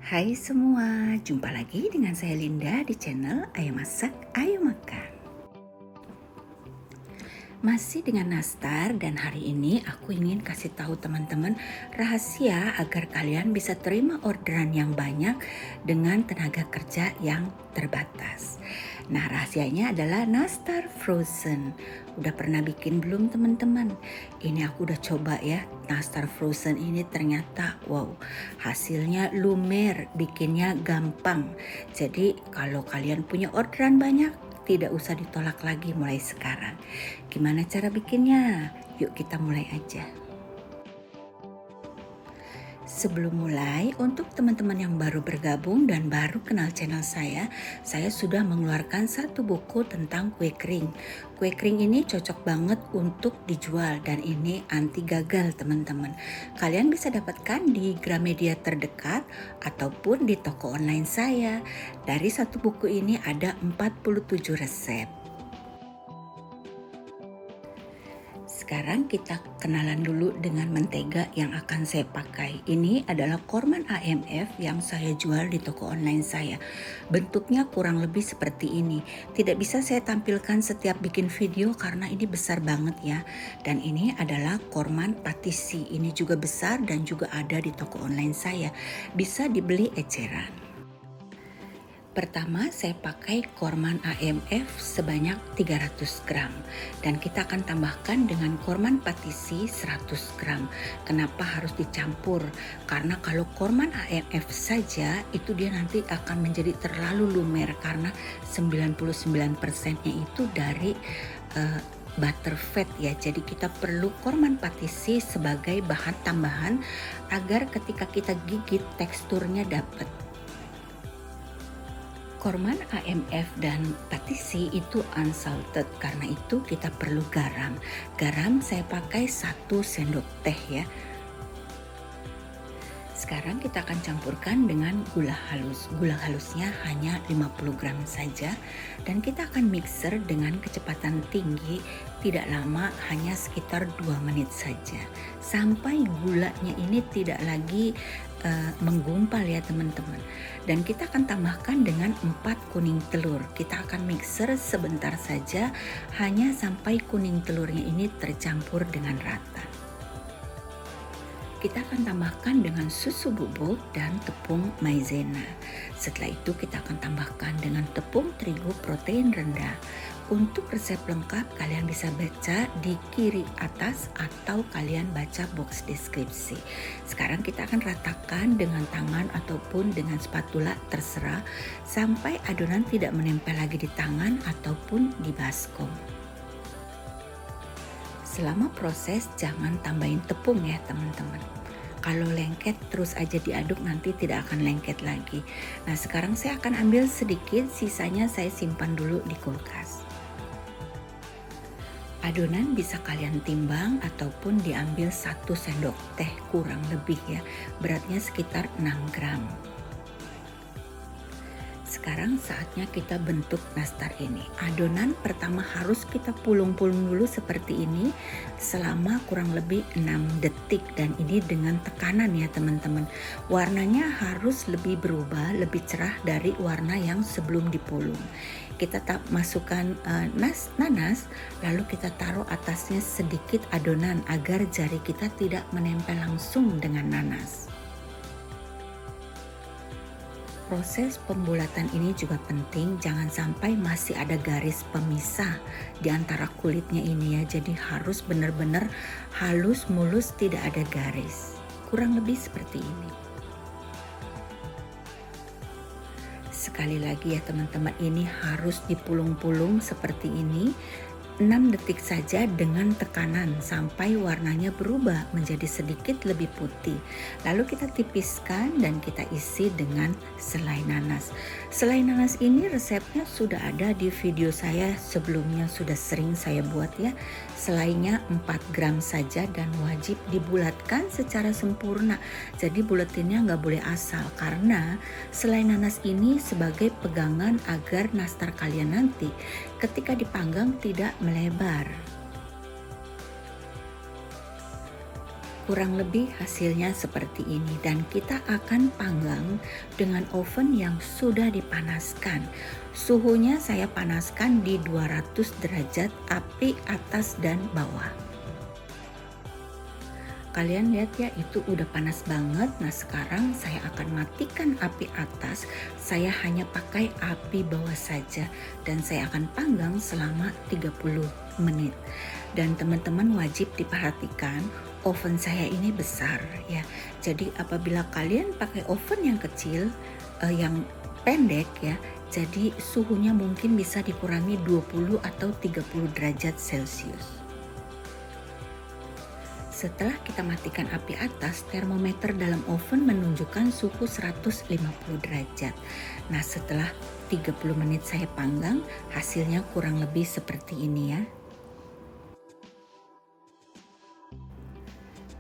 Hai semua, jumpa lagi dengan saya Linda di channel Ayo Masak, Ayo Makan. Masih dengan nastar dan hari ini aku ingin kasih tahu teman-teman rahasia agar kalian bisa terima orderan yang banyak dengan tenaga kerja yang terbatas. Nah, rahasianya adalah nastar frozen. Udah pernah bikin belum teman-teman? Ini aku udah coba ya, nastar frozen ini ternyata wow, hasilnya lumer, bikinnya gampang. Jadi kalau kalian punya orderan banyak, tidak usah ditolak lagi mulai sekarang. Gimana cara bikinnya? Yuk kita mulai aja. Sebelum mulai, untuk teman-teman yang baru bergabung dan baru kenal channel saya sudah mengeluarkan satu buku tentang kue kering. Kue kering ini cocok banget untuk dijual dan ini anti gagal teman-teman. Kalian bisa dapatkan di Gramedia terdekat ataupun di toko online saya. Dari satu buku ini ada 47 resep. Sekarang kita kenalan dulu dengan mentega yang akan saya pakai. Ini adalah Korman AMF yang saya jual di toko online saya. Bentuknya kurang lebih seperti ini. Tidak bisa saya tampilkan setiap bikin video karena ini besar banget ya. Dan ini adalah Korman Patisi. Ini juga besar dan juga ada di toko online saya. Bisa dibeli eceran. Pertama saya pakai Korman AMF sebanyak 300 gram dan kita akan tambahkan dengan Korman Patisi 100 gram. Kenapa harus dicampur? Karena kalau Korman AMF saja itu dia nanti akan menjadi terlalu lumer karena 99%-nya itu dari butter fat ya. Jadi kita perlu Korman Patisi sebagai bahan tambahan agar ketika kita gigit teksturnya dapat. Korman AMF dan Patisi itu unsalted, karena itu kita perlu garam. Garam saya pakai 1 sendok teh ya. Sekarang kita akan campurkan dengan gula halus. Gula halusnya hanya 50 gram saja dan kita akan mixer dengan kecepatan tinggi, tidak lama, hanya sekitar 2 menit saja. Sampai gulanya ini tidak lagi menggumpal ya teman-teman. Dan kita akan tambahkan dengan 4 kuning telur. Kita akan mixer sebentar saja, hanya sampai kuning telurnya ini tercampur dengan rata. Kita akan tambahkan dengan susu bubuk dan tepung maizena. Setelah itu kita akan tambahkan dengan tepung terigu protein rendah. Untuk resep lengkap kalian bisa baca di kiri atas atau kalian baca box deskripsi. Sekarang kita akan ratakan dengan tangan ataupun dengan spatula, terserah, sampai adonan tidak menempel lagi di tangan ataupun di baskom. Selama proses jangan tambahin tepung ya teman-teman. Kalau lengket terus aja diaduk nanti tidak akan lengket lagi. Nah sekarang saya akan ambil sedikit, sisanya saya simpan dulu di kulkas. Adonan bisa kalian timbang ataupun diambil 1 sendok teh kurang lebih ya. Beratnya sekitar 6 gram. Sekarang saatnya kita bentuk nastar ini. Adonan pertama harus kita pulung-pulung dulu seperti ini selama kurang lebih 6 detik dan ini dengan tekanan ya teman-teman. Warnanya harus lebih berubah, lebih cerah dari warna yang sebelum dipulung. Kita masukkan nanas, lalu kita taruh atasnya sedikit adonan agar jari kita tidak menempel langsung dengan nanas. Proses pembulatan ini juga penting, jangan sampai masih ada garis pemisah di antara kulitnya ini ya. Jadi harus benar-benar halus mulus, tidak ada garis. Kurang lebih seperti ini. Sekali lagi ya teman-teman, ini harus dipulung-pulung seperti ini. 6 detik saja dengan tekanan sampai warnanya berubah menjadi sedikit lebih putih. Lalu kita tipiskan dan kita isi dengan selai nanas. Selai nanas ini resepnya sudah ada di video saya sebelumnya, sudah sering saya buat ya. Selainya 4 gram saja dan wajib dibulatkan secara sempurna. Jadi buletinnya nggak boleh asal karena selai nanas ini sebagai pegangan agar nastar kalian nanti ketika dipanggang tidak melebar. kurang lebih hasilnya seperti ini, dan kita akan panggang dengan oven yang sudah dipanaskan. Suhunya saya panaskan di 200 derajat, api atas dan bawah. Kalian lihat ya, itu udah panas banget. Nah, sekarang saya akan matikan api atas. Saya hanya pakai api bawah saja dan saya akan panggang selama 30 menit. Dan teman-teman wajib diperhatikan, oven saya ini besar ya. Jadi apabila kalian pakai oven yang kecil, yang pendek ya, jadi suhunya mungkin bisa dikurangi 20 atau 30 derajat Celcius. Setelah kita matikan api atas, termometer dalam oven menunjukkan suhu 150 derajat. Nah, setelah 30 menit saya panggang, hasilnya kurang lebih seperti ini ya.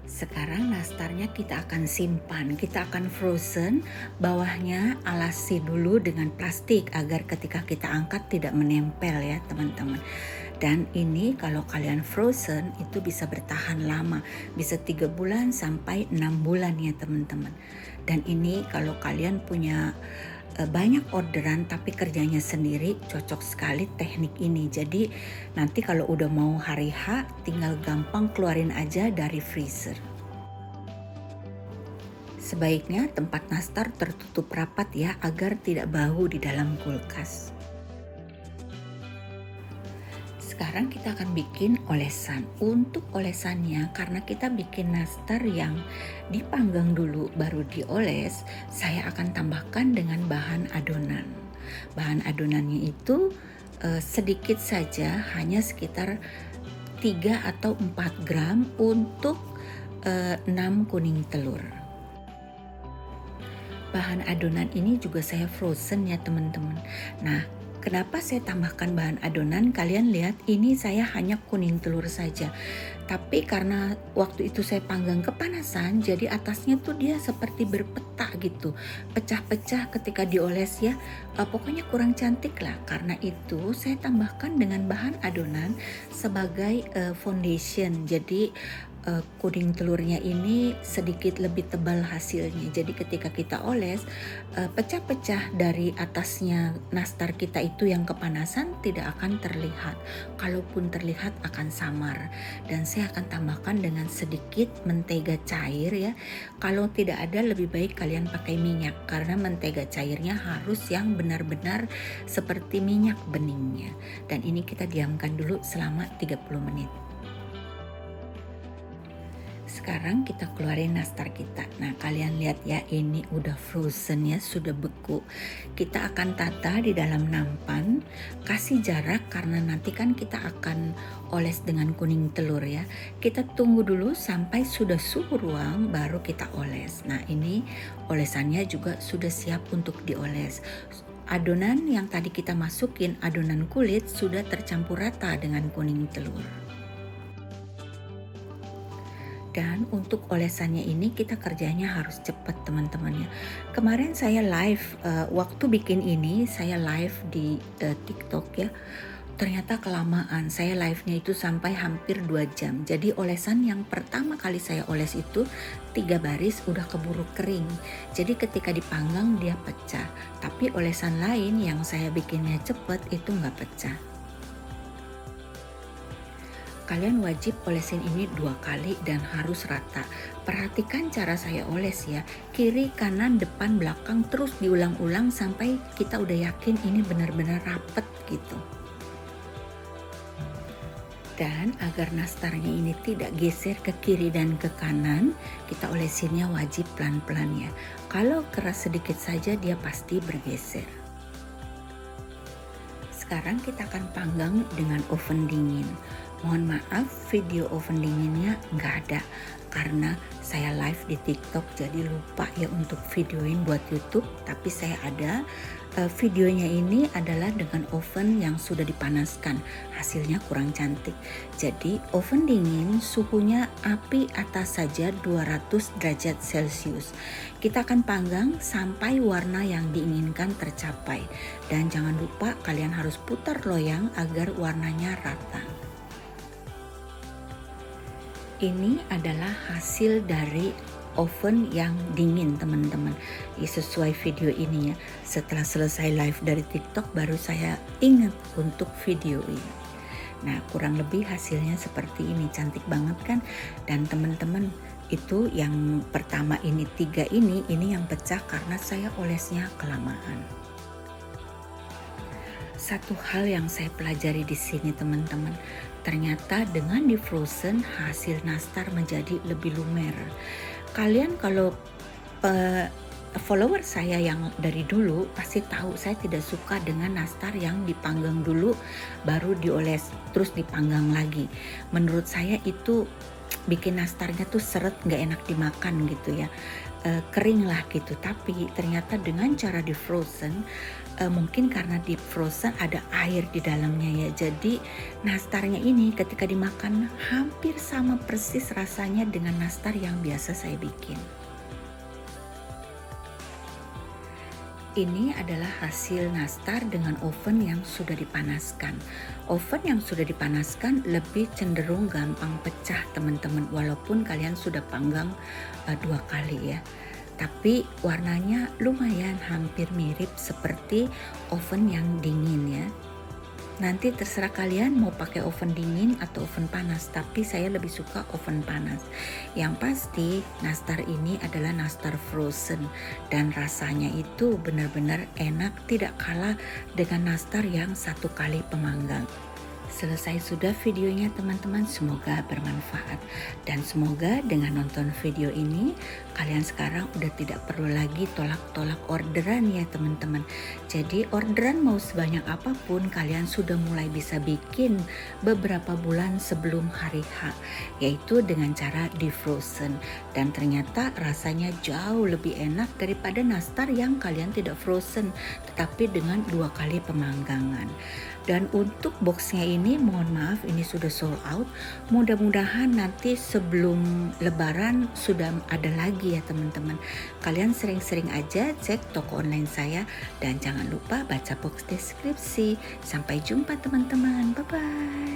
Sekarang nastarnya kita akan simpan, kita akan frozen, bawahnya alasi dulu dengan plastik agar ketika kita angkat tidak menempel ya teman-teman. Dan ini kalau kalian frozen itu bisa bertahan lama, bisa 3 bulan sampai 6 bulan ya teman-teman. Dan ini kalau kalian punya banyak orderan tapi kerjanya sendiri, cocok sekali teknik ini. Jadi nanti kalau udah mau hari H tinggal gampang keluarin aja dari freezer. Sebaiknya tempat nastar tertutup rapat ya agar tidak bau di dalam kulkas. Sekarang kita akan bikin olesan. Untuk olesannya, karena kita bikin nastar yang dipanggang dulu baru dioles, saya akan tambahkan dengan bahan adonan. Bahan adonannya itu sedikit saja, hanya sekitar 3 atau 4 gram untuk 6 kuning telur. Bahan adonan ini juga saya frozen ya teman-teman. Nah, kenapa saya tambahkan bahan adonan? Kalian lihat ini saya hanya kuning telur saja. Tapi karena waktu itu saya panggang kepanasan, jadi atasnya tuh dia seperti berpetak gitu. Pecah-pecah ketika dioles ya. Pokoknya kurang cantik lah. Karena itu saya tambahkan dengan bahan adonan sebagai foundation. Jadi kuning telurnya ini sedikit lebih tebal hasilnya. Jadi ketika kita oles, pecah-pecah dari atasnya nastar kita itu yang kepanasan tidak akan terlihat. Kalaupun terlihat akan samar. Dan saya akan tambahkan dengan sedikit mentega cair ya. Kalau tidak ada lebih baik kalian pakai minyak karena mentega cairnya harus yang benar-benar seperti minyak beningnya. Dan ini kita diamkan dulu selama 30 menit. Sekarang kita keluarin nastar kita. Nah, kalian lihat ya, ini udah frozen ya, sudah beku. Kita akan tata di dalam nampan, kasih jarak karena nanti kan kita akan oles dengan kuning telur ya. Kita tunggu dulu sampai sudah suhu ruang baru kita oles. Nah, ini olesannya juga sudah siap untuk dioles. Adonan yang tadi kita masukin, adonan kulit sudah tercampur rata dengan kuning telur. Dan untuk olesannya ini kita kerjanya harus cepat teman-teman ya. Kemarin saya live, waktu bikin ini saya live di TikTok ya. Ternyata kelamaan, saya live-nya itu sampai hampir 2 jam. Jadi olesan yang pertama kali saya oles itu 3 baris udah keburu kering. Jadi ketika dipanggang dia pecah. Tapi olesan lain yang saya bikinnya cepat itu nggak pecah. Kalian wajib olesin ini 2 kali dan harus rata. Perhatikan cara saya oles ya. Kiri, kanan, depan, belakang terus diulang-ulang sampai kita udah yakin ini benar-benar rapet gitu. Dan agar nastarnya ini tidak geser ke kiri dan ke kanan, kita olesinnya wajib pelan-pelan ya. Kalau keras sedikit saja dia pasti bergeser. Sekarang kita akan panggang dengan oven dingin. Mohon maaf, video oven dinginnya nggak ada karena saya live di TikTok jadi lupa ya untuk videoin buat YouTube. Tapi saya ada videonya ini adalah dengan oven yang sudah dipanaskan. Hasilnya kurang cantik. Jadi oven dingin suhunya api atas saja 200 derajat Celcius. Kita akan panggang sampai warna yang diinginkan tercapai. Dan jangan lupa kalian harus putar loyang agar warnanya rata. Ini adalah hasil dari oven yang dingin teman-teman. Ya, sesuai video ini ya. Setelah selesai live dari TikTok baru saya ingat untuk video ini. Nah, kurang lebih hasilnya seperti ini, cantik banget kan? Dan teman-teman, itu yang pertama ini 3 ini yang pecah karena saya olesnya kelamaan. Satu hal yang saya pelajari di sini teman-teman, ternyata dengan di frozen hasil nastar menjadi lebih lumer. Kalian kalau follower saya yang dari dulu pasti tahu saya tidak suka dengan nastar yang dipanggang dulu baru dioles terus dipanggang lagi. Menurut saya itu bikin nastarnya tuh seret, nggak enak dimakan gitu ya, kering lah gitu. Tapi ternyata dengan cara di frozen, mungkin karena di frozen ada air di dalamnya ya, jadi nastarnya ini ketika dimakan hampir sama persis rasanya dengan nastar yang biasa saya bikin. Ini adalah hasil nastar dengan oven yang sudah dipanaskan. Oven yang sudah dipanaskan lebih cenderung gampang pecah teman-teman, walaupun kalian sudah panggang 2 kali ya. Tapi warnanya lumayan hampir mirip seperti oven yang dingin ya. Nanti terserah kalian mau pakai oven dingin atau oven panas, tapi saya lebih suka oven panas. Yang pasti nastar ini adalah nastar frozen dan rasanya itu benar-benar enak, tidak kalah dengan nastar yang 1 kali pemanggang. Selesai sudah videonya teman-teman, semoga bermanfaat dan semoga dengan nonton video ini kalian sekarang udah tidak perlu lagi tolak-tolak orderan ya teman-teman. Jadi orderan mau sebanyak apapun kalian sudah mulai bisa bikin beberapa bulan sebelum hari H, yaitu dengan cara di frozen, dan ternyata rasanya jauh lebih enak daripada nastar yang kalian tidak frozen tetapi dengan 2 kali pemanggangan. Dan untuk boxnya ini mohon maaf ini sudah sold out. Mudah-mudahan nanti sebelum lebaran sudah ada lagi ya teman-teman. Kalian sering-sering aja cek toko online saya dan jangan lupa baca box deskripsi. Sampai jumpa teman-teman, bye bye.